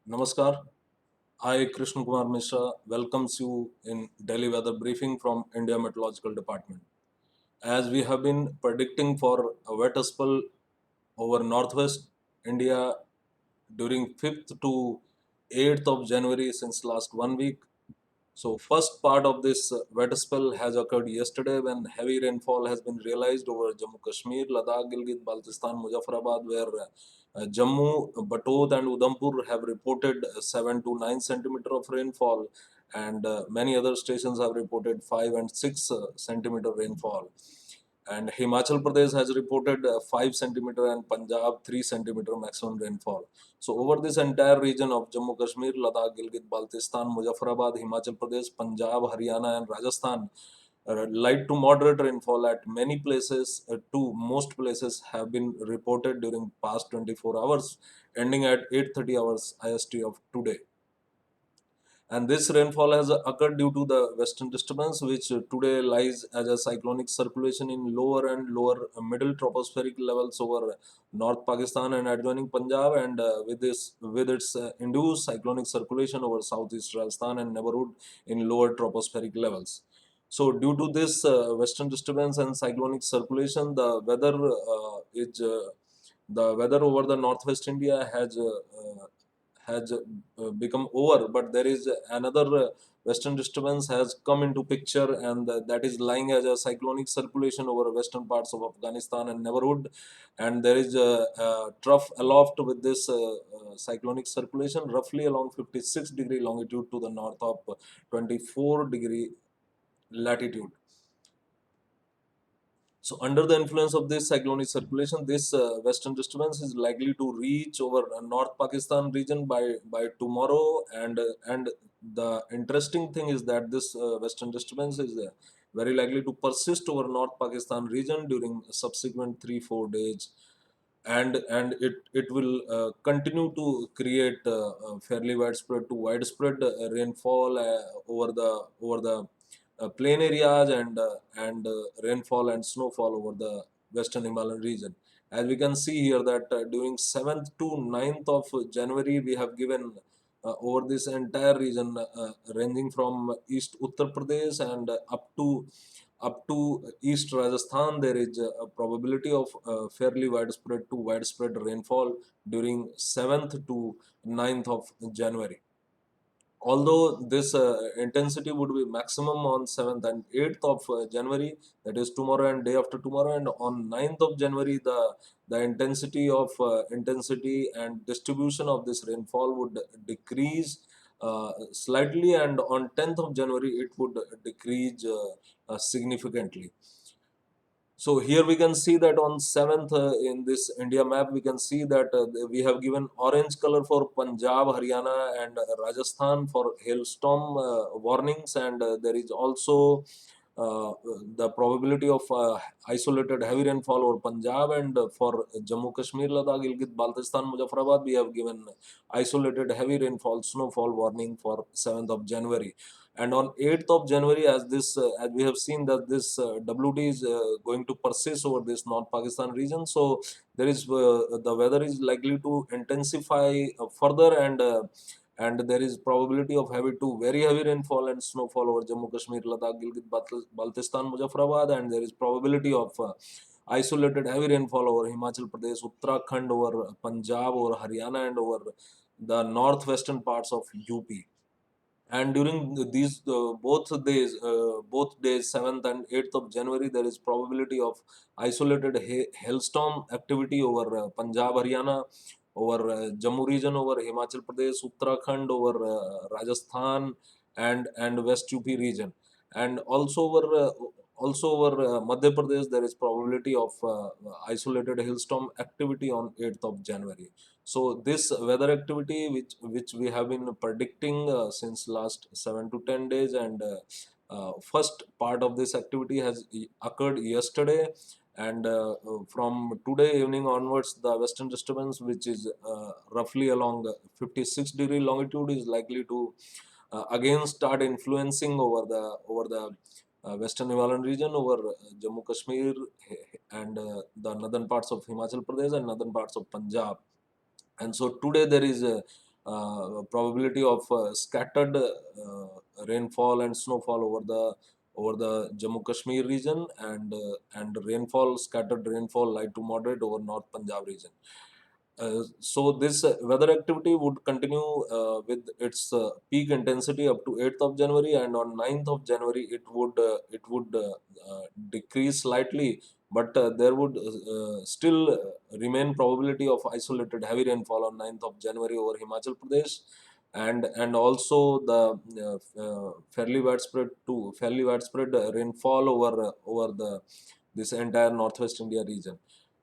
Namaskar. I, Krishna Kumar Mishra, welcomes you in Delhi weather briefing from India Meteorological Department. As we have been predicting for a wet spell over northwest India during 5th to 8th of January since last 1 week. So first part of this wet spell has occurred yesterday when heavy rainfall has been realized over Jammu Kashmir, Ladakh, Gilgit, Baltistan, Muzaffarabad, where Jammu, Batod and Udhampur have reported 7 to 9 centimeter of rainfall, and many other stations have reported 5 and 6 centimeter rainfall. And Himachal Pradesh has reported 5 centimeter and Punjab 3 centimeter maximum rainfall. So over this entire region of Jammu Kashmir, Ladakh, Gilgit, Baltistan, Muzaffarabad, Himachal Pradesh, Punjab, Haryana, and Rajasthan, light to moderate rainfall at many places to most places have been reported during past 24 hours, ending at 8:30 hours IST of today. And this rainfall has occurred due to the western disturbance, which today lies as a cyclonic circulation in lower and lower middle tropospheric levels over North Pakistan and adjoining Punjab, and with its induced cyclonic circulation over southeast Rajasthan and neighborhood in lower tropospheric levels. So, due to this western disturbance and cyclonic circulation, the weather over the northwest India has become over, but there is another western disturbance has come into picture, and that is lying as a cyclonic circulation over western parts of Afghanistan and neighborhood, and there is a trough aloft with this cyclonic circulation roughly along 56-degree longitude to the north of 24-degree latitude. So, under the influence of this cyclonic circulation, this western disturbance is likely to reach over North Pakistan region by tomorrow. And the interesting thing is that this western disturbance is very likely to persist over North Pakistan region during subsequent 3-4 days, and it will continue to create fairly widespread rainfall over the plain areas, and rainfall and snowfall over the western Himalayan region. As we can see here that during 7th to 9th of January, we have given over this entire region, ranging from East Uttar Pradesh and up to East Rajasthan, there is a probability of fairly widespread rainfall during 7th to 9th of January. Although this intensity would be maximum on 7th and 8th of January, that is tomorrow and day after tomorrow, and on 9th of January, the intensity and distribution of this rainfall would decrease slightly, and on 10th of January, it would decrease significantly. So here we can see that on 7th, in this India map, we can see that we have given orange color for Punjab, Haryana, and Rajasthan for hailstorm warnings, and there is also the probability of isolated heavy rainfall over Punjab, and for Jammu Kashmir, Ladakh, Gilgit, Baltistan, Muzaffarabad, we have given isolated heavy rainfall, snowfall warning for 7th of January. And on 8th of January, as we have seen that this WD is going to persist over this North Pakistan region, so there is the weather is likely to intensify further, and there is probability of heavy to very heavy rainfall and snowfall over Jammu Kashmir, Ladakh, Gilgit, Baltistan, Muzaffarabad, and there is probability of isolated heavy rainfall over Himachal Pradesh, Uttarakhand, over Punjab, over Haryana, and over the northwestern parts of UP. And during these both days, 7th and 8th of January, there is probability of isolated hailstorm activity over Punjab, Haryana, over Jammu region, over Himachal Pradesh, Uttarakhand, over Rajasthan, and West UP region, and also over Madhya Pradesh, there is probability of isolated hailstorm activity on 8th of January. So this weather activity, which we have been predicting since last 7 to 10 days, and first part of this activity has occurred yesterday, and from today evening onwards, the western disturbance, which is roughly along 56-degree longitude, is likely to again start influencing over the western Himalayan region, over Jammu Kashmir, and the northern parts of Himachal Pradesh and northern parts of Punjab. And so today there is probability of scattered rainfall and snowfall over the Jammu Kashmir region, and rainfall, scattered rainfall, light to moderate over North Punjab region. So this weather activity would continue with its peak intensity up to 8th of January, and on 9th of January it would decrease slightly, but there would still remain probability of isolated heavy rainfall on 9th of January over Himachal Pradesh, and also the fairly widespread rainfall over the this entire Northwest India region.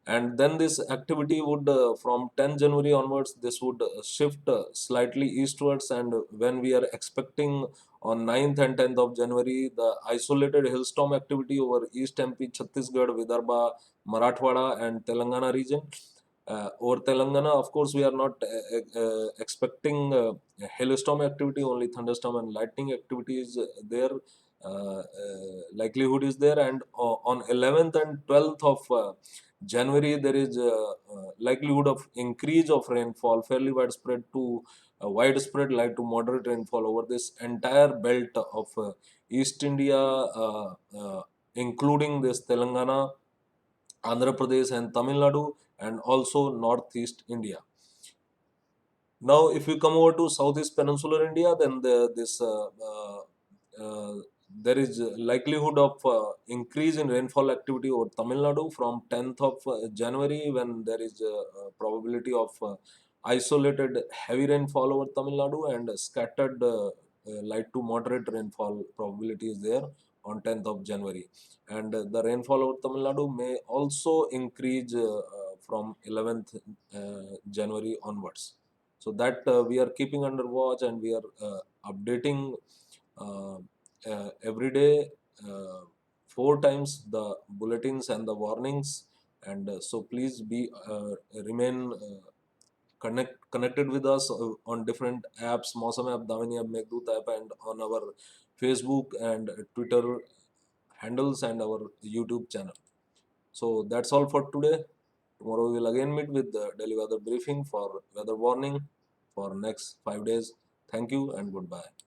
And then this activity would from 10 January onwards, this would shift slightly eastwards, and when we are expecting on 9th and 10th of January the isolated hailstorm activity over East MP, Chhattisgarh, Vidarbha, Marathwada and Telangana region. Over Telangana, of course, we are not expecting hailstorm activity, only thunderstorm and lightning activity is there. Likelihood is there, and on 11th and 12th of January, there is likelihood of increase of rainfall, fairly widespread to widespread light to moderate rainfall over this entire belt of East India, including this Telangana, Andhra Pradesh, and Tamil Nadu, and also Northeast India. Now, if we come over to Southeast Peninsular India, then uh, there is likelihood of increase in rainfall activity over Tamil Nadu from 10th of January, when there is probability of isolated heavy rainfall over Tamil Nadu, and scattered light to moderate rainfall probability is there on 10th of January. And the rainfall over Tamil Nadu may also increase from 11th January onwards. So that we are keeping under watch, and we are updating uh, every day, uh, 4 times the bulletins and the warnings. And so please remain connected with us on different apps, Mausam app, Davini app, Meghdut app, and on our Facebook and Twitter handles and our YouTube channel. So that's all for today. Tomorrow we will again meet with the daily weather briefing for weather warning for next 5 days. Thank you and goodbye.